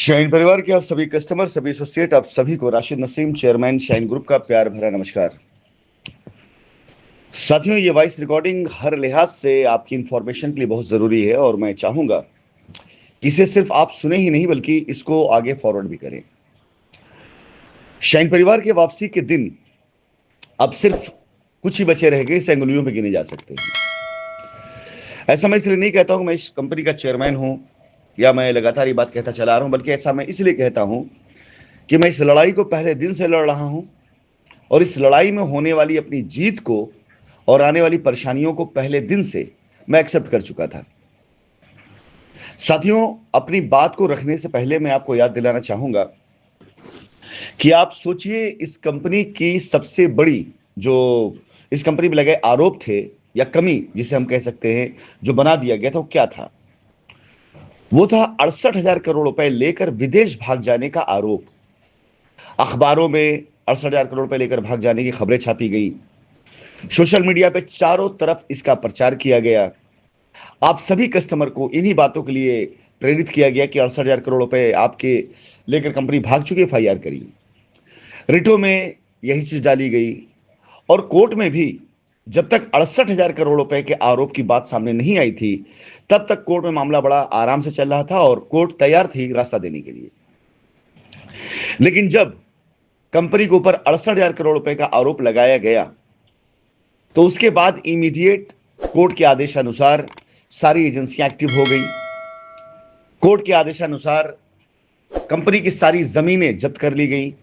Shine परिवार के आप सभी कस्टमर, सभी एसोसिएट, आप सभी को Rashid Naseem, chairman shine group का प्यार भरा नमस्कार। साथियों, ये वॉइस रिकॉर्डिंग हर लिहाज से आपकी इंफॉर्मेशन के लिए बहुत ज़रूरी है और मैं चाहूँगा कि इसे सिर्फ आप सुने ही नहीं बल्कि इसको आगे फॉरवर्ड भी करें। शाइन परिवार के वापसी के दिन अब सिर्फ कुछ ही बचे रह गए, इसे अंगुलियों पे गिने जा सकते हैं। ऐसा मैं इसलिए नहीं कहता हूँ मैं इस कंपनी का चेयरमैन हूँ या मैं लगातार ये बात कहता चला रहा हूँ, बल्कि ऐसा मैं इसलिए कहता हूँ कि मैं इस लड़ाई को पहले दिन से लड़ रहा हूं और इस लड़ाई में होने वाली अपनी जीत को और आने वाली परेशानियों को पहले दिन से मैं एक्सेप्ट कर चुका था। साथियों, अपनी बात को रखने से पहले मैं आपको याद दिलाना चाहूंगा कि आप सोचिए, इस कंपनी की सबसे बड़ी जो इस कंपनी में लगे आरोप थे या कमी जिसे हम कह सकते हैं, जो बना दिया गया था, वो क्या था? वो था 68,000 करोड़ रुपए लेकर विदेश भाग जाने का आरोप। अखबारों में 68,000 करोड़ रुपए लेकर भाग जाने की खबरें छापी गई। सोशल मीडिया पे चारों तरफ इसका प्रचार किया गया। आप सभी कस्टमर को इन्हीं बातों के लिए प्रेरित किया गया कि 68,000 करोड़ रुपए आपके लेकर कंपनी भाग चुकी, एफआईआर करिए। रिटो में यही चीज डाली गई और कोर्ट में भी जब तक 68,000 करोड़ रुपए के आरोप की बात सामने नहीं आई थी, तब तक कोर्ट में मामला बड़ा आराम से चल रहा था और कोर्ट तैयार थी रास्ता देने के लिए। लेकिन जब कंपनी के ऊपर 68,000 करोड़ रुपए का आरोप लगाया गया तो उसके बाद इमीडिएट कोर्ट के आदेशानुसार सारी एजेंसियां एक्टिव हो गई। कोर्ट के आदेशानुसार कंपनी की सारी जमीनें जब्त कर ली गई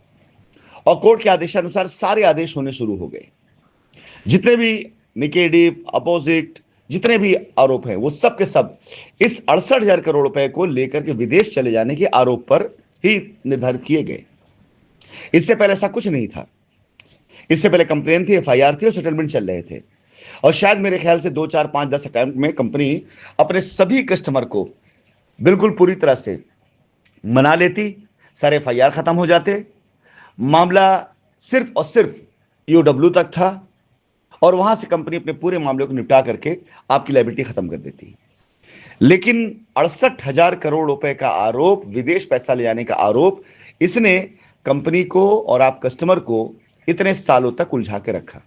और कोर्ट के आदेशानुसार सारे आदेश होने शुरू हो गए। जितने भी निगेटिव, अपोजिट, जितने भी आरोप हैं, वो सब के सब इस 68,000 करोड़ रुपए को लेकर के विदेश चले जाने के आरोप पर ही निर्धारित किए गए। इससे पहले ऐसा कुछ नहीं था। इससे पहले कंप्लेन थी, एफआईआर थी और सेटलमेंट चल रहे थे और शायद मेरे ख्याल से 2, 4, 5, 10 अकाउंट में कंपनी अपने सभी कस्टमर को बिल्कुल पूरी तरह से मना लेती, सारे एफआईआर खत्म हो जाते, मामला सिर्फ और सिर्फ ईओडब्ल्यू तक था और वहां से कंपनी अपने पूरे मामले को निपटा करके आपकी लायबिलिटी खत्म कर देती। लेकिन 68,000 करोड़ रुपए का आरोप, विदेश पैसा ले जाने का आरोप, इसने कंपनी को और आप कस्टमर को इतने सालों तक उलझा के रखा।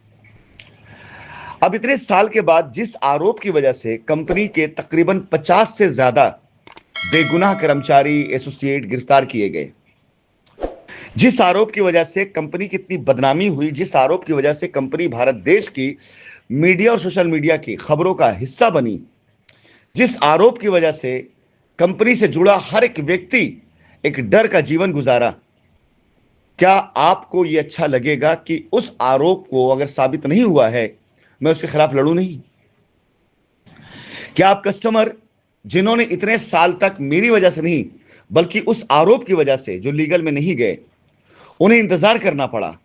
अब इतने साल के बाद जिस आरोप की वजह से कंपनी के तकरीबन 50 से ज्यादा बेगुनाह कर्मचारी, एसोसिएट गिरफ्तार किए गए, जिस आरोप की वजह से कंपनी की इतनी बदनामी हुई, जिस आरोप की वजह से कंपनी भारत देश की मीडिया और सोशल मीडिया की खबरों का हिस्सा बनी, जिस आरोप की वजह से कंपनी से जुड़ा हर एक व्यक्ति एक डर का जीवन गुजारा, क्या आपको यह अच्छा लगेगा कि उस आरोप को अगर साबित नहीं हुआ है, मैं उसके खिलाफ लड़ूं नहीं? क्या आप कस्टमर जिन्होंने इतने साल तक मेरी वजह से नहीं बल्कि उस आरोप की वजह से जो लीगल में नहीं गए, उन्हें इंतजार करना पड़ा,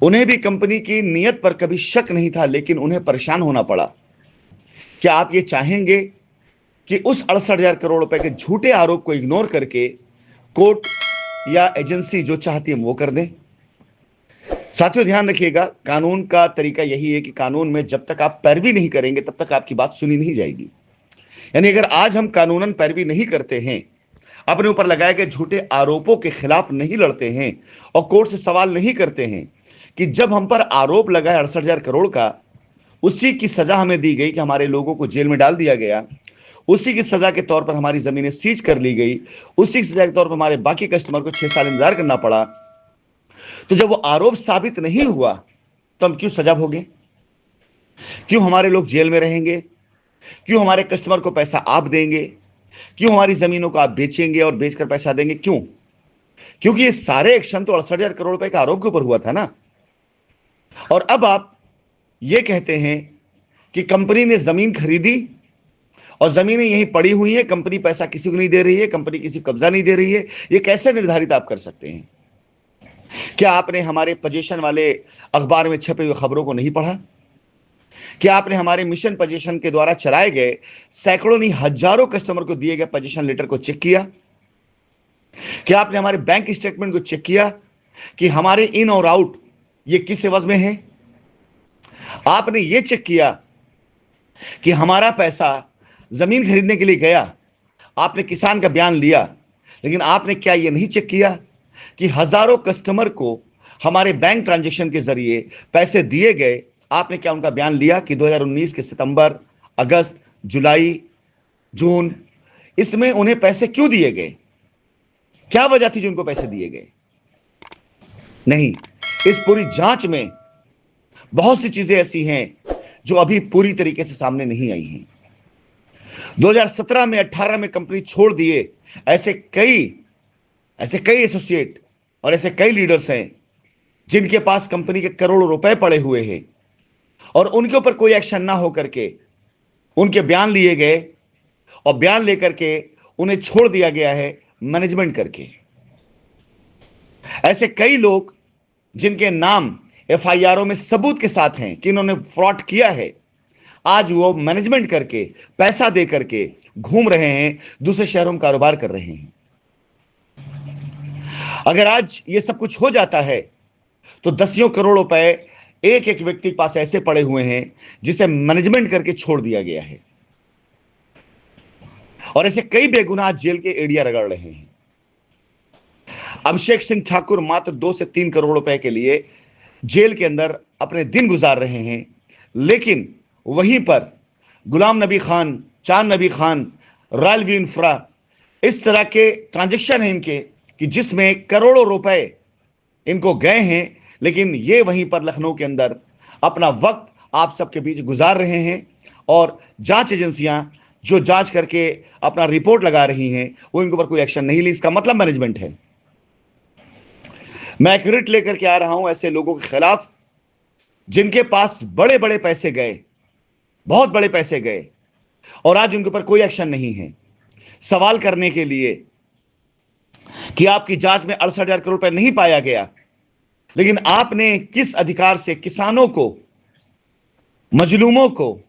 उन्हें भी कंपनी की नीयत पर कभी शक नहीं था लेकिन उन्हें परेशान होना पड़ा, क्या आप ये चाहेंगे कि उस 68,000 करोड़ रुपए के झूठे आरोप को इग्नोर करके कोर्ट या एजेंसी जो चाहती है वो कर दें? साथियों, ध्यान रखिएगा, कानून का तरीका यही है कि कानून में जब तक आप पैरवी नहीं करेंगे तब तक आपकी बात सुनी नहीं जाएगी। यानी अगर आज हम कानूनन पैरवी नहीं करते हैं, अपने ऊपर लगाए गए झूठे आरोपों के खिलाफ नहीं लड़ते हैं और कोर्ट से सवाल नहीं करते हैं कि जब हम पर आरोप लगा है 68,000 करोड़ का, उसी की सजा हमें दी गई कि हमारे लोगों को जेल में डाल दिया गया, उसी की सजा के तौर पर हमारी जमीनें सीज कर ली गई, उसी की सजा के तौर पर हमारे बाकी कस्टमर को 6 साल इंतजार करना पड़ा, तो जब वो आरोप साबित नहीं हुआ तो हम क्यों सजा भोगें? क्यों हमारे लोग जेल में रहेंगे? क्यों हमारे कस्टमर को पैसा आप देंगे? क्यों हमारी जमीनों को आप बेचेंगे और बेचकर पैसा देंगे? क्यों? क्योंकि ये सारे एक्शन तो 68,000 करोड़ रुपए के आरोप के ऊपर हुआ था ना। और अब आप ये कहते हैं कि कंपनी ने जमीन खरीदी और जमीनें यहीं पड़ी हुई हैं, कंपनी पैसा किसी को नहीं दे रही है, कंपनी किसी को कब्जा नहीं दे रही है। ये कैसे निर्धारित आप कर सकते हैं? क्या आपने हमारे पोजीशन वाले अखबार में छपे हुए खबरों को नहीं पढ़ा? क्या आपने हमारे मिशन पोजीशन के द्वारा चलाए गए सैकड़ों नहीं हजारों कस्टमर को दिए गए पोजीशन लेटर को चेक किया? क्या आपने हमारे बैंक स्टेटमेंट को चेक किया कि हमारे इन और आउट ये किस एवज में है? आपने ये चेक किया कि हमारा पैसा जमीन खरीदने के लिए गया, आपने किसान का बयान लिया, लेकिन आपने क्या ये नहीं चेक किया कि हजारों कस्टमर को हमारे बैंक ट्रांजैक्शन के जरिए पैसे दिए गए? आपने क्या उनका बयान लिया कि 2019 के सितंबर, अगस्त, जुलाई, जून, इसमें उन्हें पैसे क्यों दिए गए? क्या वजह थी जो उनको पैसे दिए गए? नहीं। इस पूरी जांच में बहुत सी चीजें ऐसी हैं जो अभी पूरी तरीके से सामने नहीं आई हैं। 2017 में, 18 में कंपनी छोड़ दिए ऐसे कई एसोसिएट और ऐसे कई लीडर्स हैं जिनके पास कंपनी के करोड़ों रुपए पड़े हुए हैं और उनके ऊपर कोई एक्शन ना हो करके उनके बयान लिए गए और बयान लेकर के उन्हें छोड़ दिया गया है मैनेजमेंट करके। ऐसे कई लोग जिनके नाम एफआईआरों में सबूत के साथ हैं कि इन्होंने फ्रॉड किया है, आज वो मैनेजमेंट करके, पैसा दे करके घूम रहे हैं, दूसरे शहरों में कारोबार कर रहे हैं। अगर आज ये सब कुछ हो जाता है तो दसियों करोड़ रुपए एक एक व्यक्ति के पास ऐसे पड़े हुए हैं जिसे मैनेजमेंट करके छोड़ दिया गया है और ऐसे कई बेगुनाह जेल के एड़िया रगड़ रहे हैं। अभिषेक सिंह ठाकुर मात्र 2 से 3 करोड़ रुपए के लिए जेल के अंदर अपने दिन गुजार रहे हैं, लेकिन वहीं पर गुलाम नबी खान, चांद नबी खान, रॉयल व्यू इंफ्रा, इस तरह के ट्रांजैक्शन हैं इनके कि जिसमें करोड़ों रुपए इनको गए हैं, लेकिन ये वहीं पर लखनऊ के अंदर अपना वक्त आप सबके बीच गुजार रहे हैं और जांच एजेंसियां जो जांच करके अपना रिपोर्ट लगा रही हैं वो इनके ऊपर कोई एक्शन नहीं ली। इसका मतलब मैनेजमेंट है। मैं एक रिट लेकर के आ रहा हूं ऐसे लोगों के खिलाफ जिनके पास बड़े बड़े पैसे गए, बहुत बड़े पैसे गए और आज उनके ऊपर कोई एक्शन नहीं है, सवाल करने के लिए कि आपकी जांच में 68,000 करोड़ रुपए नहीं पाया गया, लेकिन आपने किस अधिकार से किसानों को, मजलूमों को,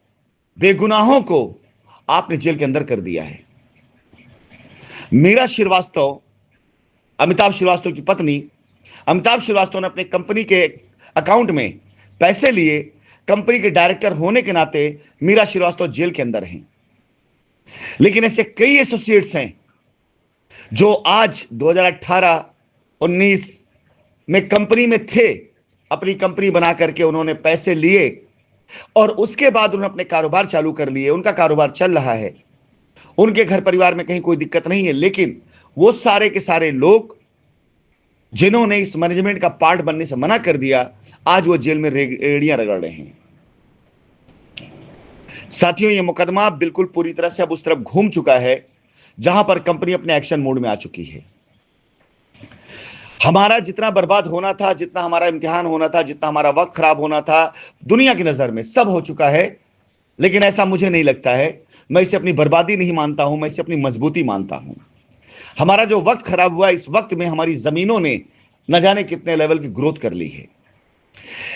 बेगुनाहों को आपने जेल के अंदर कर दिया है। मीरा श्रीवास्तव, अमिताभ श्रीवास्तव की पत्नी, अमिताभ श्रीवास्तव ने अपने कंपनी के अकाउंट में पैसे लिए। कंपनी के डायरेक्टर होने के नाते मीरा श्रीवास्तव जेल के अंदर हैं, लेकिन ऐसे कई एसोसिएट्स हैं जो आज 2018-19 में कंपनी में थे, अपनी कंपनी बना करके उन्होंने पैसे लिए और उसके बाद उन्होंने अपने कारोबार चालू कर लिए। उनका कारोबार चल रहा है, उनके घर परिवार में कहीं कोई दिक्कत नहीं है, लेकिन वो सारे के सारे लोग जिन्होंने इस मैनेजमेंट का पार्ट बनने से मना कर दिया, आज वो जेल में एड़ियां रगड़ रहे हैं। साथियों, ये मुकदमा बिल्कुल पूरी तरह से अब उस तरफ घूम चुका है जहां पर कंपनी अपने एक्शन मोड में आ चुकी है। हमारा जितना बर्बाद होना था, जितना हमारा इम्तिहान होना था, जितना हमारा वक्त खराब होना था, दुनिया की नजर में सब हो चुका है, लेकिन ऐसा मुझे नहीं लगता है। मैं इसे अपनी बर्बादी नहीं मानता हूं, मैं इसे अपनी मजबूती मानता हूं। हमारा जो वक्त खराब हुआ, इस वक्त में हमारी जमीनों ने न जाने कितने लेवल की ग्रोथ कर ली है।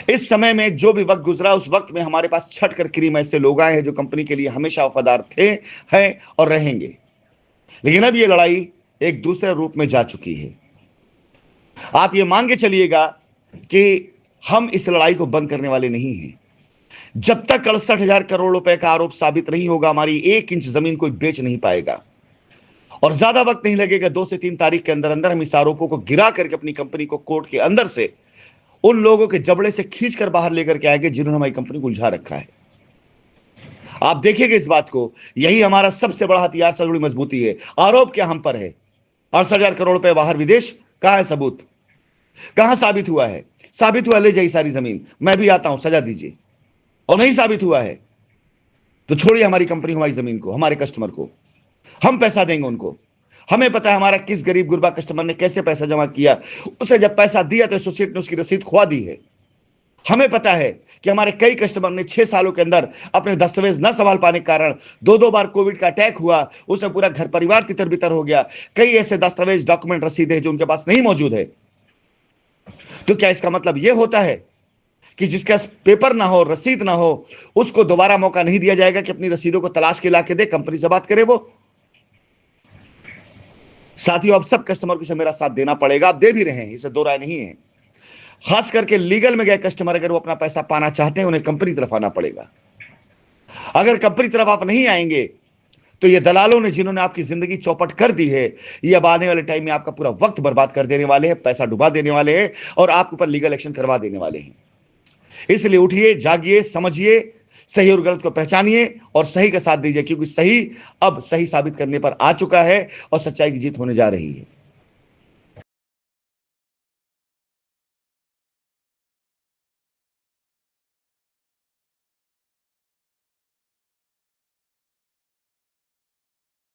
इस समय में जो भी वक्त गुजरा, उस वक्त में हमारे पास छठ कर क्रीम ऐसे लोग आए हैं जो कंपनी के लिए हमेशा वफादार थे, हैं और रहेंगे। लेकिन अब ये लड़ाई एक दूसरे रूप में जा चुकी है। आप ये मान के चलिएगा कि हम इस लड़ाई को बंद करने वाले नहीं हैं। जब तक 68,000 करोड़ रुपए का आरोप साबित नहीं होगा, हमारी 1 इंच जमीन कोई बेच नहीं पाएगा और ज्यादा वक्त नहीं लगेगा। 2 से 3 तारीख के अंदर अंदर हम इस आरोपों को गिरा करके अपनी कंपनी को कोर्ट के अंदर से उन लोगों के जबड़े से खींचकर बाहर लेकर के आएंगे जिन्होंने हमारी कंपनी को उलझा रखा है। आप देखिएगा इस बात को, यही हमारा सबसे बड़ा हथियार, सबसे बड़ी मजबूती है। आरोप क्या हम पर है? 68,000 करोड़ रुपए बाहर विदेश, कहां है सबूत? कहां साबित हुआ है? साबित हुआ ले जाइए सारी जमीन, मैं भी आता हूं, सजा दीजिए। और नहीं साबित हुआ है तो छोड़िए हमारी कंपनी, हमारी जमीन को, हमारे कस्टमर को, हम पैसा देंगे उनको। हमें पता है हमारा किस गरीब गुरबा कस्टमर ने कैसे पैसा जमा किया, उसे जब पैसा दिया तो एसोसिएट ने उसकी रसीद खुआ दी है। हमें पता है कि हमारे कई कस्टमर ने 6 सालों के अंदर अपने दस्तावेज न संभाल पाने के कारण 2-2 बार कोविड का अटैक हुआ, उससे पूरा घर परिवार तितर बितर हो गया। कई ऐसे दस्तावेज, डॉक्यूमेंट, रसीदें जो उनके पास नहीं मौजूद है। तो क्या इसका मतलब यह होता है कि जिसके पास पेपर ना हो, रसीद ना हो, उसको दोबारा मौका नहीं दिया जाएगा कि अपनी रसीदों को तलाश के लाके दे, कंपनी से बात करे? वो साथियों, अब सब कस्टमर को मेरा साथ देना पड़ेगा। आप दे भी रहे हैं, इसे दो राय नहीं है। खास करके लीगल में गए कस्टमर अगर वो अपना पैसा पाना चाहते हैं, उन्हें कंपनी तरफ आना पड़ेगा। अगर कंपनी तरफ आप नहीं आएंगे तो ये दलालों ने जिन्होंने आपकी जिंदगी चौपट कर दी है, ये अब आने वाले टाइम में आपका पूरा वक्त बर्बाद कर देने वाले हैं, पैसा डुबा देने वाले हैं और आपके ऊपर लीगल एक्शन करवा देने वाले हैं। इसलिए उठिए, जागिए, समझिए, सही और गलत को पहचानिए और सही का साथ दीजिए, क्योंकि सही अब सही साबित करने पर आ चुका है और सच्चाई की जीत होने जा रही है।